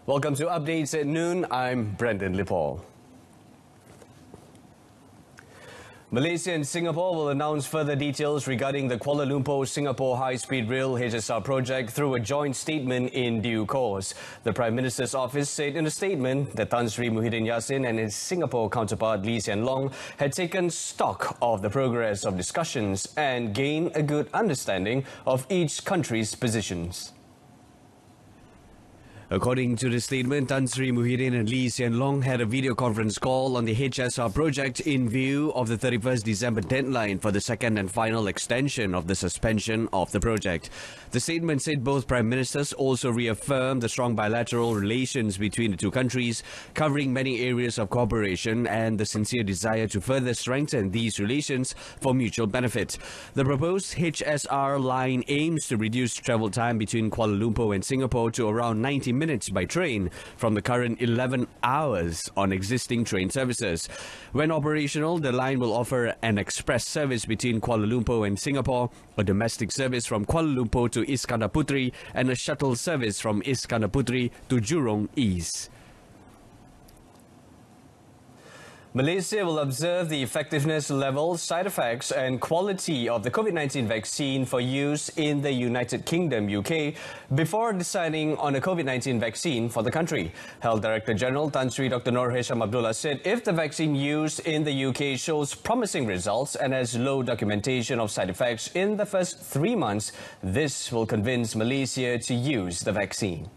Welcome to Updates at Noon. I'm Brendan Lipol. Malaysia and Singapore will announce further details regarding the Kuala Lumpur-Singapore High-Speed Rail HSR project through a joint statement in due course. The Prime Minister's office said in a statement that Tan Sri Muhyiddin Yassin and his Singapore counterpart Lee Hsien Loong had taken stock of the progress of discussions and gained a good understanding of each country's positions. According to the statement, Tan Sri Muhyiddin and Lee Hsien Loong had a video conference call on the HSR project in view of the 31st December deadline for the second and final extension of the suspension of the project. The statement said both Prime Ministers also reaffirmed the strong bilateral relations between the two countries, covering many areas of cooperation and the sincere desire to further strengthen these relations for mutual benefit. The proposed HSR line aims to reduce travel time between Kuala Lumpur and Singapore to around 90 minutes by train from the current 11 hours on existing train services. When operational, the line will offer an express service between Kuala Lumpur and Singapore, a domestic service from Kuala Lumpur to Iskandar Puteri, and a shuttle service from Iskandar Puteri to Jurong East. Malaysia will observe the effectiveness levels, side effects and quality of the COVID-19 vaccine for use in the United Kingdom, UK, before deciding on a COVID-19 vaccine for the country. Health Director General Tan Sri Dr. Noor Hisham Abdullah said if the vaccine used in the UK shows promising results and has low documentation of side effects in the first 3 months, this will convince Malaysia to use the vaccine.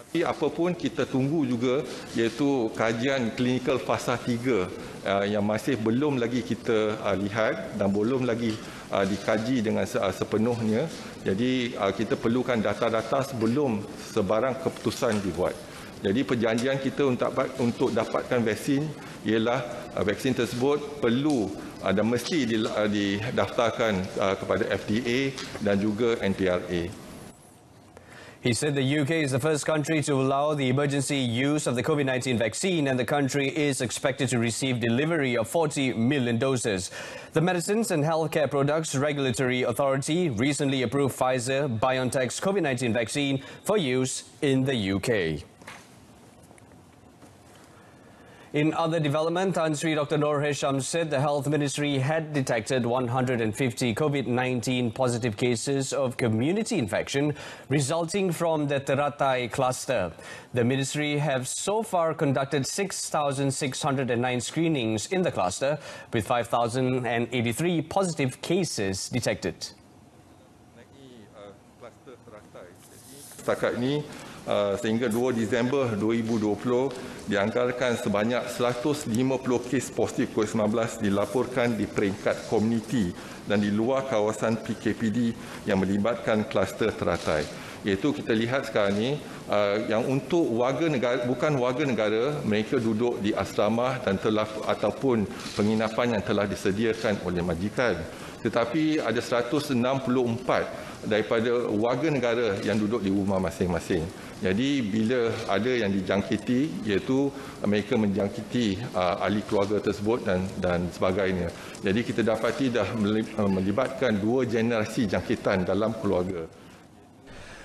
Apapun kita tunggu juga iaitu kajian klinikal fasa 3 yang masih belum lagi kita lihat dan belum lagi dikaji dengan sepenuhnya. Jadi kita perlukan data-data sebelum sebarang keputusan dibuat. Jadi perjanjian kita untuk dapatkan vaksin ialah vaksin tersebut perlu dan mesti didaftarkan kepada FDA dan juga NPRA. He said the UK is the first country to allow the emergency use of the COVID-19 vaccine, and the country is expected to receive delivery of 40 million doses. The Medicines and Healthcare Products Regulatory Authority recently approved Pfizer-BioNTech's COVID-19 vaccine for use in the UK. In other development, Tan Sri Dr. Noor Hisham said the Health Ministry had detected 150 COVID-19 positive cases of community infection resulting from the Teratai cluster. The Ministry have so far conducted 6,609 screenings in the cluster, with 5,083 positive cases detected. Setakat ini, sehingga 2 Disember 2020, dianggarkan sebanyak 150 kes positif COVID-19 dilaporkan di peringkat komuniti dan di luar kawasan PKPD yang melibatkan kluster teratai. Iaitu kita lihat sekarang ini, yang untuk warga negara, bukan warga negara, mereka duduk di asrama dan ataupun penginapan yang telah disediakan oleh majikan. Tetapi ada 164 daripada warga negara yang duduk di rumah masing-masing. Jadi bila ada yang dijangkiti, iaitu mereka menjangkiti ahli keluarga tersebut dan sebagainya. Jadi kita dapati dah melibatkan 2 generasi jangkitan dalam keluarga.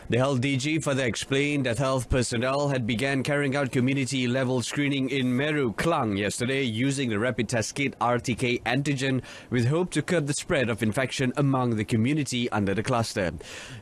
The Health DG further explained that health personnel had began carrying out community-level screening in Meru, Klang yesterday using the rapid test kit RTK antigen with hope to curb the spread of infection among the community under the cluster.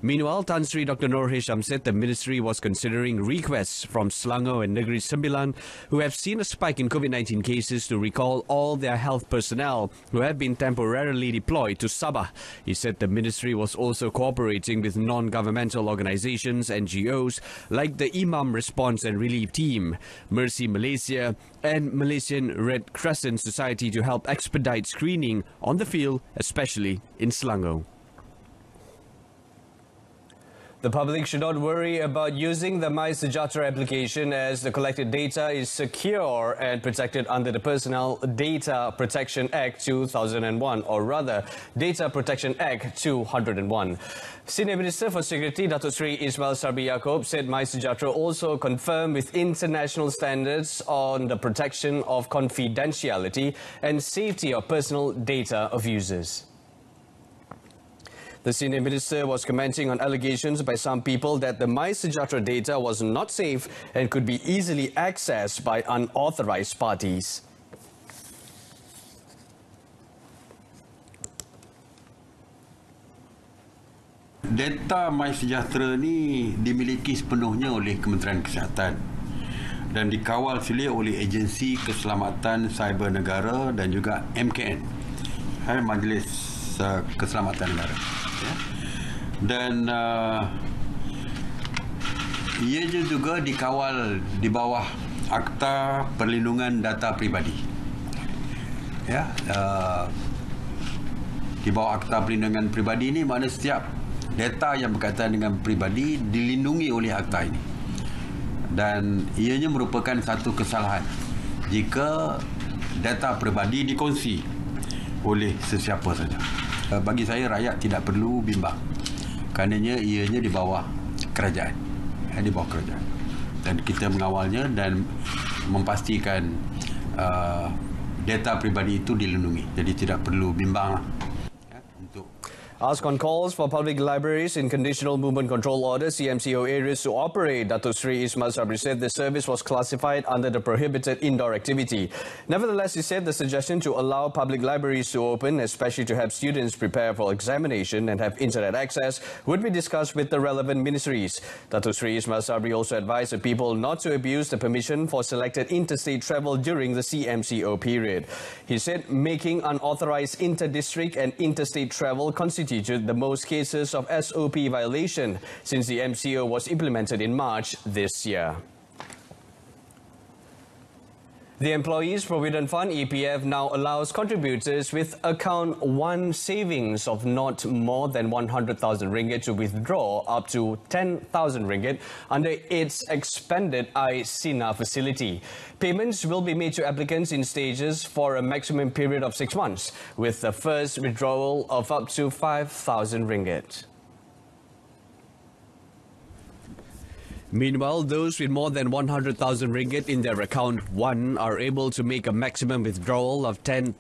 Meanwhile, Tan Sri Dr. Noor Hisham said the ministry was considering requests from Selangor and Negeri Sembilan, who have seen a spike in COVID-19 cases, to recall all their health personnel who have been temporarily deployed to Sabah. He said the ministry was also cooperating with non-governmental organizations, NGOs, like the Imam Response and Relief Team, Mercy Malaysia and Malaysian Red Crescent Society to help expedite screening on the field, especially in Selangor. The public should not worry about using the MySejahtera application, as the collected data is secure and protected under the Personal Data Protection Act 2001, or rather, Data Protection Act 201. Senior Minister for Security Datuk Seri Ismail Sarbi Yaakob said MySejahtera also confirmed with international standards on the protection of confidentiality and safety of personal data of users. The senior minister was commenting on allegations by some people that the MySejahtera data was not safe and could be easily accessed by unauthorized parties. Data MySejahtera ni dimiliki sepenuhnya oleh Kementerian Kesihatan dan dikawal selia oleh Agensi Keselamatan Cyber Negara dan juga MKN, Majlis Keselamatan Negara. Dan ia juga dikawal di bawah Akta Perlindungan Data Pribadi. Di bawah Akta Perlindungan Pribadi ini makna setiap data yang berkaitan dengan pribadi dilindungi oleh akta ini. Dan ianya merupakan satu kesalahan jika data pribadi dikongsi oleh sesiapa saja. Bagi saya, rakyat tidak perlu bimbang kerana ianya di bawah kerajaan. Di bawah kerajaan. Dan kita mengawalnya dan memastikan data pribadi itu dilindungi. Jadi tidak perlu bimbang untuk Ask on calls for public libraries in Conditional Movement Control Order CMCO areas to operate. Datuk Sri Ismail Sabri said the service was classified under the prohibited indoor activity. Nevertheless, he said the suggestion to allow public libraries to open, especially to have students prepare for examination and have internet access, would be discussed with the relevant ministries. Datuk Sri Ismail Sabri also advised the people not to abuse the permission for selected interstate travel during the CMCO period. He said making unauthorized inter-district and interstate travel constituted the most cases of SOP violation since the MCO was implemented in March this year. The Employees Provident Fund EPF now allows contributors with account 1 savings of not more than 100,000 ringgit to withdraw up to 10,000 ringgit under its expanded iSina facility. Payments will be made to applicants in stages for a maximum period of 6 months, with the first withdrawal of up to 5,000 ringgit. Meanwhile, those with more than 100,000 ringgit in their account 1 are able to make a maximum withdrawal of 10%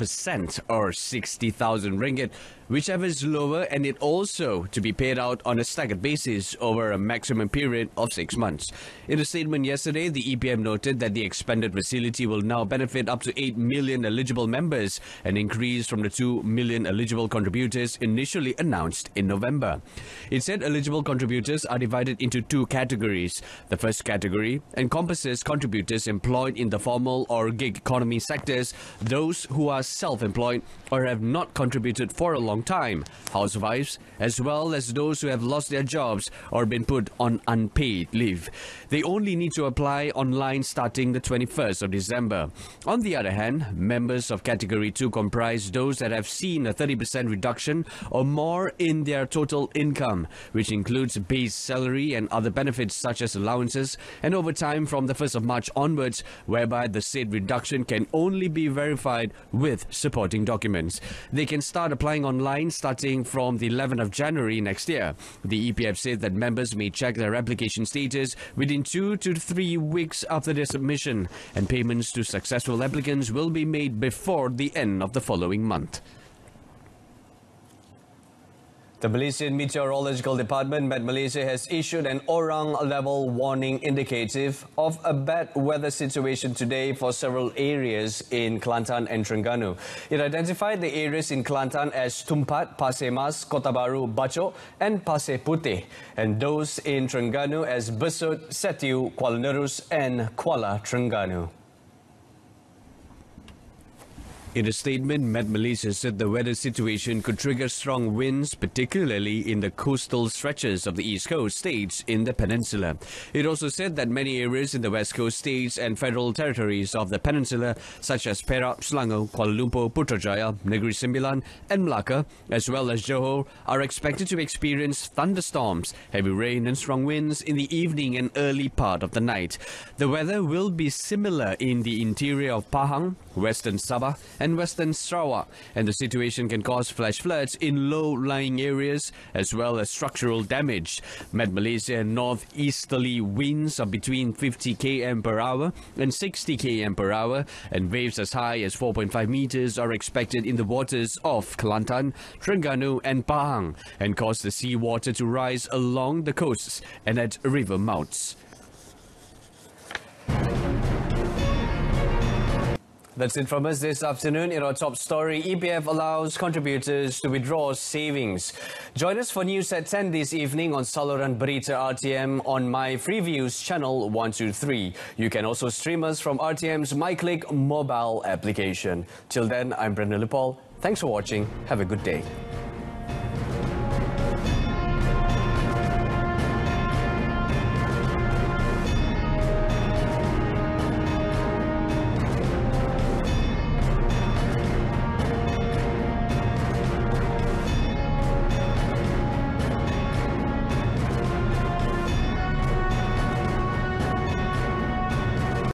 or 60,000 ringgit, whichever is lower, and it also to be paid out on a staggered basis over a maximum period of 6 months. In a statement yesterday, the EPM noted that the expanded facility will now benefit up to 8 million eligible members, an increase from the 2 million eligible contributors initially announced in November. It said eligible contributors are divided into 2 categories. The first category encompasses contributors employed in the formal or gig economy sectors, those who are self-employed or have not contributed for a long time, housewives, as well as those who have lost their jobs or been put on unpaid leave. They only need to apply online starting the 21st of December. On the other hand, members of Category 2 comprise those that have seen a 30% reduction or more in their total income, which includes base salary and other benefits such as allowances and overtime from the 1st of March onwards, whereby the said reduction can only be verified with supporting documents. They can start applying online starting from the 11th of January next year. The EPF said that members may check their application status within 2 to 3 weeks after their submission, and payments to successful applicants will be made before the end of the following month. The Malaysian Meteorological Department, Met Malaysia, has issued an orang level warning indicative of a bad weather situation today for several areas in Kelantan and Terengganu. It identified the areas in Kelantan as Tumpat, Pasir Mas, Kota Baru, Bachok and Pasir Putih, and those in Terengganu as Besut, Setiu, Kuala Nerus and Kuala Terengganu. In a statement, Met Malaysia said the weather situation could trigger strong winds, particularly in the coastal stretches of the East Coast states in the peninsula. It also said that many areas in the West Coast states and federal territories of the peninsula, such as Perak, Selangor, Kuala Lumpur, Putrajaya, Negeri Sembilan and Melaka, as well as Johor, are expected to experience thunderstorms, heavy rain and strong winds in the evening and early part of the night. The weather will be similar in the interior of Pahang, Western Sabah and Western Sarawak, and the situation can cause flash floods in low-lying areas as well as structural damage. Met Malaysia northeasterly winds are between 50 km per hour and 60 km per hour, and waves as high as 4.5 meters are expected in the waters of Kelantan, Terengganu and Pahang, and cause the seawater to rise along the coasts and at river mouths. That's it from us this afternoon. In our top story, EPF allows contributors to withdraw savings. Join us for news at 10 this evening on saluran Berita RTM on My Freeviews channel 123. You can also stream us from RTM's MyClick mobile application. Till then, I'm Brendan Lipol. Thanks for watching. Have a good day.